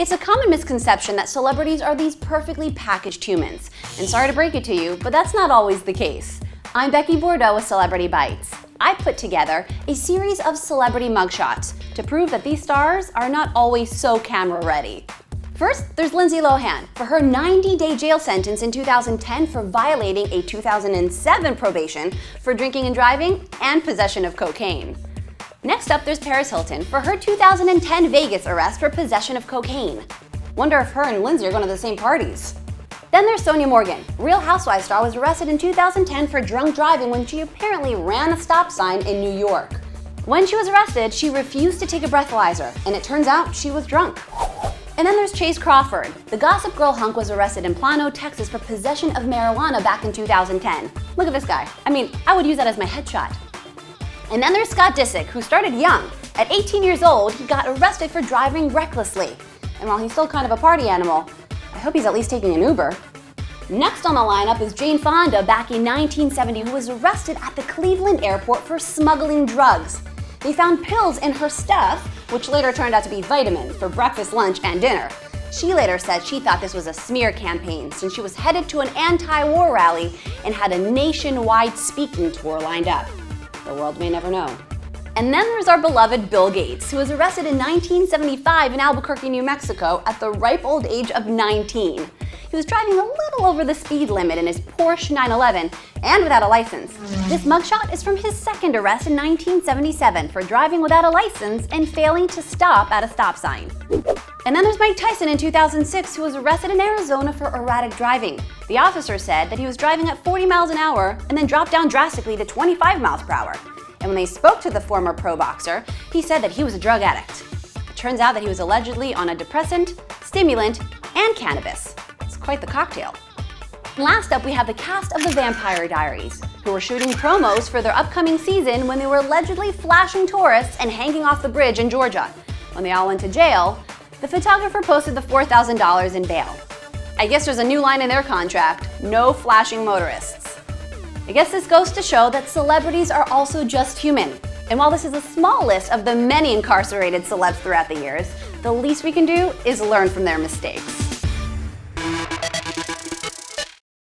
It's a common misconception that celebrities are these perfectly packaged humans. And sorry to break it to you, but that's not always the case. I'm Becky Bordeaux with Celebrity Bites. I put together a series of celebrity mugshots to prove that these stars are not always so camera ready. First, there's Lindsay Lohan for her 90-day jail sentence in 2010 for violating a 2007 probation for drinking and driving and possession of cocaine. Next up, there's Hilton for her 2010 Vegas arrest for possession of cocaine. Wonder if her and Lindsay are going to the same parties. Then there's Sonja Morgan. Real Housewives star was arrested in 2010 for drunk driving when she apparently ran a stop sign in New York. When she was arrested, she refused to take a breathalyzer, and it turns out she was drunk. And then there's Crawford. The Gossip Girl hunk was arrested in Plano, Texas for possession of marijuana back in 2010. Look at this guy. I would use that as my headshot. And then there's Disick, who started young. At 18 years old, he got arrested for driving recklessly. And while he's still kind of a party animal, I hope he's at least taking an Uber. Next on the lineup is Fonda back in 1970, who was arrested at the Cleveland airport for smuggling drugs. They found pills in her stuff, which later turned out to be vitamins for breakfast, lunch, and dinner. She later said she thought this was a smear campaign since she was headed to an anti-war rally and had a nationwide speaking tour lined up. The world may never know. And then there's our beloved Bill Gates, who was arrested in 1975 in Albuquerque, New Mexico at the ripe old age of 19. He was driving a little over the speed limit in his Porsche 911 and without a license. This mugshot is from his second arrest in 1977 for driving without a license and failing to stop at a stop sign. And then there's Tyson in 2006, who was arrested in Arizona for erratic driving. The officer said that he was driving at 40 miles an hour and then dropped down drastically to 25 miles per hour. And when they spoke to the former pro boxer, he said that he was a drug addict. It turns out that he was allegedly on a depressant, stimulant, and cannabis. It's quite the cocktail. And last up, we have the cast of the Vampire Diaries, who were shooting promos for their upcoming season when they were allegedly flashing tourists and hanging off the bridge in Georgia. When they all went to jail, the photographer posted the $4,000 in bail. I guess there's a new line in their contract: no flashing motorists. I guess this goes to show that celebrities are also just human. And while this is a small list of the many incarcerated celebs throughout the years, the least we can do is learn from their mistakes.